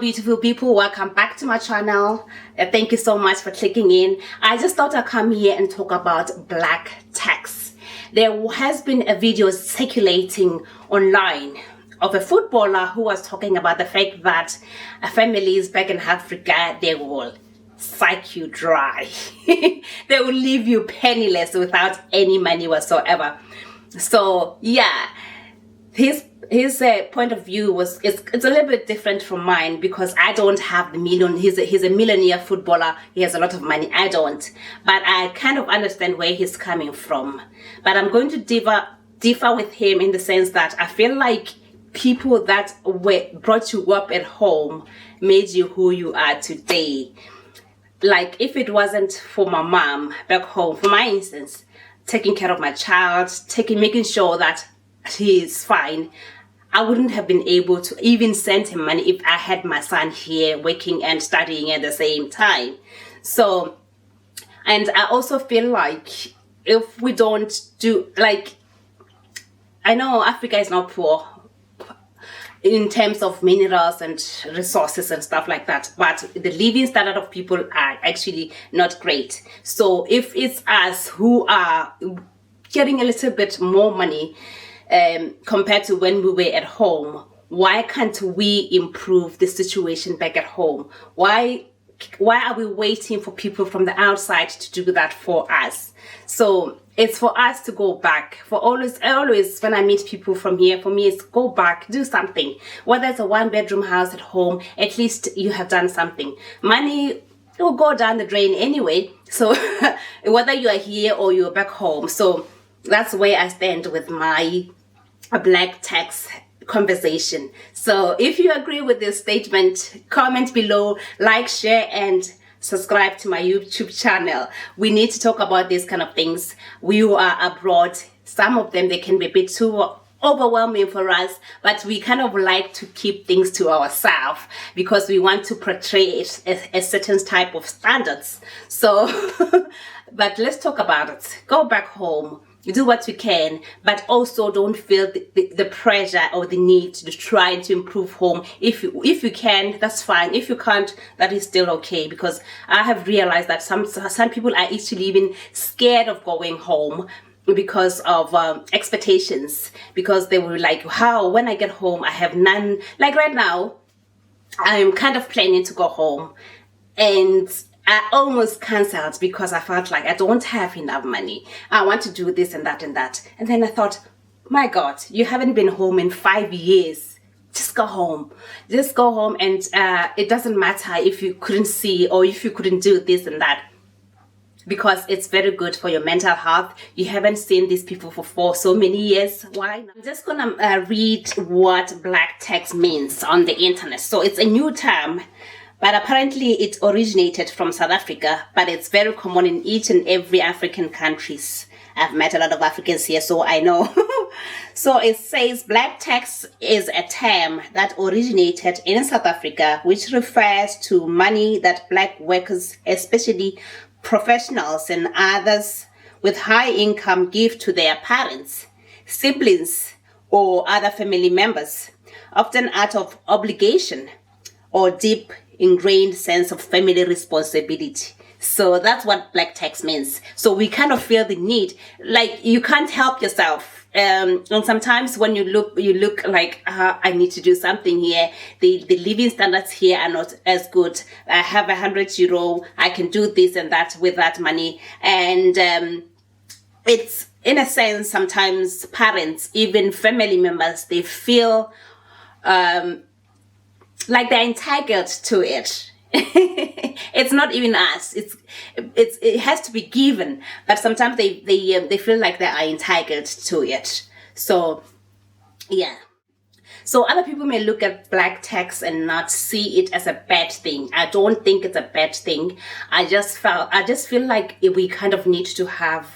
beautiful people, welcome back to my channel. Thank you so much for clicking in. I just thought I'd come here and talk about black tax. There has been a video circulating online of a footballer who was talking about the fact that families back in Africa, they will suck you dry. They will leave you penniless without any money whatsoever. So yeah, his point of view was it's a little bit different from mine, because I don't have the million. He's a millionaire footballer. He has a lot of money. I don't, but I kind of understand where he's coming from. But I'm going to differ with him in the sense that I feel like people that brought you up at home made you who you are today. Like, if it wasn't for my mom back home, for my instance, taking care of my child, making sure that he is fine, I wouldn't have been able to even send him money if I had my son here working and studying at the same time. So, and I also feel like if we don't do, like, I know Africa is not poor in terms of minerals and resources and stuff like that, but the living standard of people are actually not great. So if it's us who are getting a little bit more money compared to when we were at home, why can't we improve the situation back at home? Why are we waiting for people from the outside to do that for us? So it's for us to go back. For always when I meet people from here, for me it's go back, do something. Whether it's a 1-bedroom house at home, at least you have done something. Money will go down the drain anyway, so whether you are here or you're back home. So that's where I stand with my black tax conversation. So if you agree with this statement, comment below, like, share, and subscribe to my YouTube channel. We need to talk about these kind of things. We who are abroad, some of them, they can be a bit too overwhelming for us, but we kind of like to keep things to ourselves because we want to portray it as a certain type of standards. So but let's talk about it. Go back home, do what you can, but also don't feel the pressure or the need to try to improve home. If you can, that's fine. If you can't, that is still okay, because I have realized that some people are actually even scared of going home because of expectations, because they were like, how, when I get home I have none. Like right now, I'm kind of planning to go home, and I almost cancelled because I felt like I don't have enough money. I want to do this and that and that. And then I thought, my God, you haven't been home in 5 years. Just go home. Just go home, and it doesn't matter if you couldn't see or if you couldn't do this and that, because it's very good for your mental health. You haven't seen these people for so many years. Why not? I'm just gonna read what black tax means on the internet. So it's a new term, but apparently it originated from South Africa, but it's very common in each and every African countries. I've met a lot of Africans here, so I know. So it says black tax is a term that originated in South Africa, which refers to money that black workers, especially professionals and others with high income, give to their parents, siblings, or other family members, often out of obligation or deep ingrained sense of family responsibility. So that's what black tax means. So we kind of feel the need, like you can't help yourself. And sometimes when you look like, I need to do something here. The living standards here are not as good. I have €100. I can do this and that with that money. And it's, in a sense, sometimes parents, even family members, they feel like they're entitled to it. It's not even us. It has to be given, but sometimes they feel like they are entitled to it. So yeah. So other people may look at black tax and not see it as a bad thing. I don't think it's a bad thing. I just feel like we kind of need to have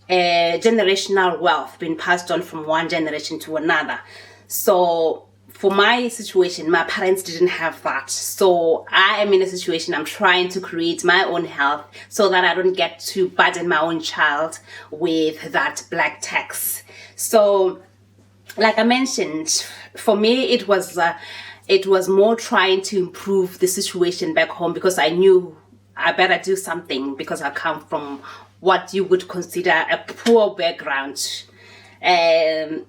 generational wealth being passed on from one generation to another. So for my situation, my parents didn't have that. So I am in a situation, I'm trying to create my own health so that I don't get to burden my own child with that black tax. So like I mentioned, for me, it was it was more trying to improve the situation back home, because I knew I better do something, because I come from what you would consider a poor background. I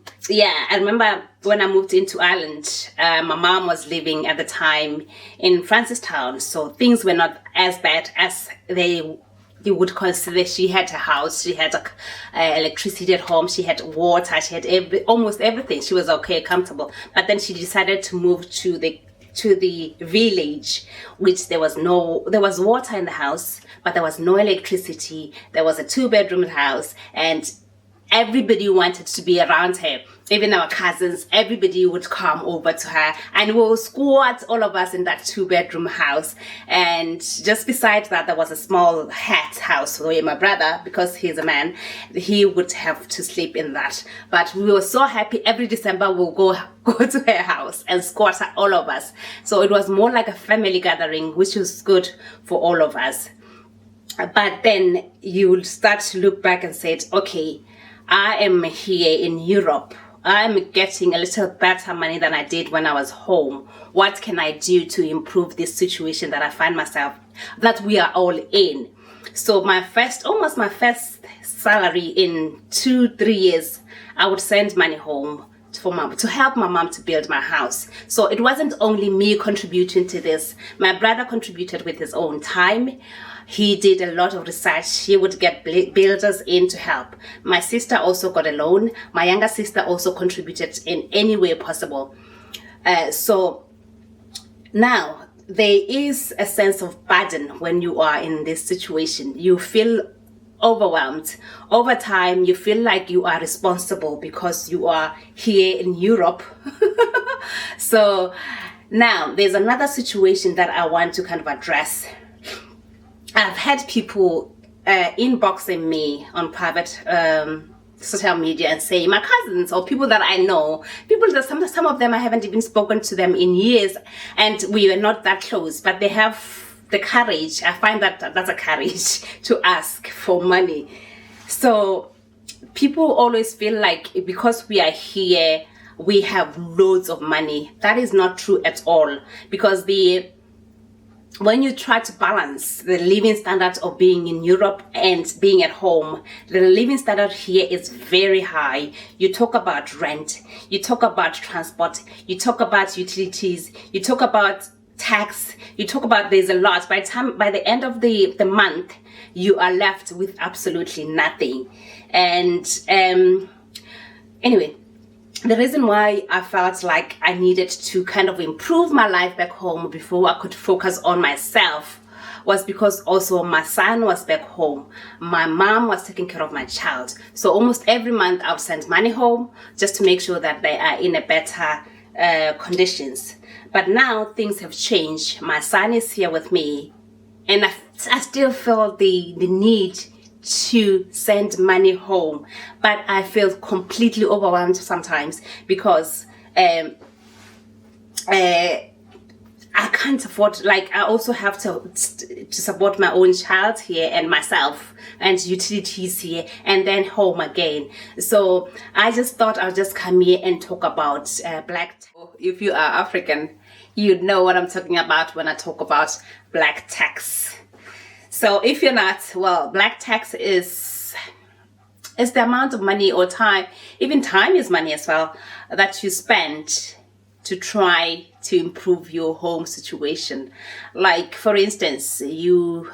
remember when I moved into Ireland, my mom was living at the time in Francistown, so things were not as bad as you would consider. She had a house, she had electricity at home, she had water, she had almost everything. She was okay, comfortable. But then she decided to move to the village, which there was water in the house, but there was no electricity. There was a 2-bedroom house, and everybody wanted to be around her. Even our cousins, everybody would come over to her, and we would squat, all of us, in that 2-bedroom house. And just beside that, there was a small hat house where my brother, because he's a man, he would have to sleep in that. But we were so happy. Every December we'll go to her house and squat, all of us. So it was more like a family gathering, which was good for all of us. But then you will start to look back and say, okay, I am here in Europe. I'm getting a little better money than I did when I was home. What can I do to improve this situation that I find myself, that we are all in? So almost my first salary in 2-3 years, I would send money home to help my mom to build my house. So it wasn't only me contributing to this. My brother contributed with his own time. He did a lot of research. He would get builders in to help. My sister also got a loan. My younger sister also contributed in any way possible. So now there is a sense of burden when you are in this situation. You feel overwhelmed. Over time, you feel like you are responsible because you are here in Europe. So now there's another situation that I want to kind of address. I've had people inboxing me on private social media and say, my cousins or people that I know, people that some of them I haven't even spoken to them in years, and we are not that close, but they have the courage. I find that that's a courage to ask for money. So people always feel like because we are here, we have loads of money. That is not true at all, because when you try to balance the living standard of being in Europe and being at home, the living standard here is very high. You talk about rent, you talk about transport, you talk about utilities, you talk about tax, you talk about, there's a lot. By the end of the month, you are left with absolutely nothing. And anyway, the reason why I felt like I needed to kind of improve my life back home before I could focus on myself was because also my son was back home. My mom was taking care of my child. So almost every month I would send money home just to make sure that they are in a better conditions. But now things have changed. My son is here with me, and I still feel the need to send money home, but I feel completely overwhelmed sometimes because I can't afford, like, I also have to support my own child here and myself and utilities here and then home again. So I just thought I'll just come here and talk about black tax. If you are African, you know what I'm talking about when I talk about black tax. So if you're not, well, black tax is the amount of money or time, even time is money as well, that you spend to try to improve your home situation. Like, for instance, your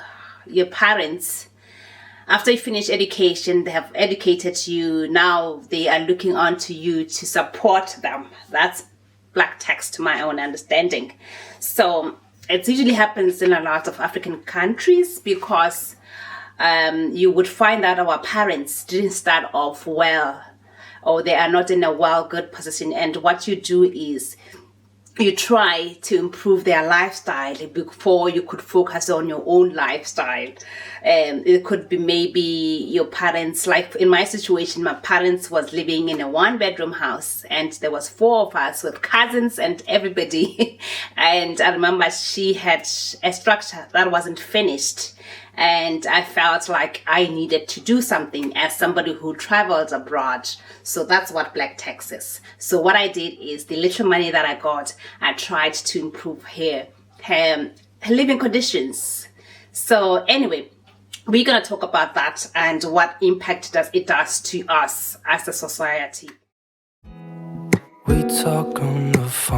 parents, after you finish education, they have educated you, now they are looking on to you to support them. That's black tax to my own understanding. So it usually happens in a lot of African countries because you would find that our parents didn't start off well, or they are not in a good position. And what you do is you try to improve their lifestyle before you could focus on your own lifestyle. It could be maybe your parents, like in my situation, my parents was living in a 1-bedroom house and there was 4 of us with cousins and everybody. And I remember she had a structure that wasn't finished. and I felt like I needed to do something as somebody who travels abroad. So that's what black tax is. So what I did is the little money that I got, I tried to improve her living conditions. So anyway, we're going to talk about that and what impact it does to us as a society. We talk on the phone.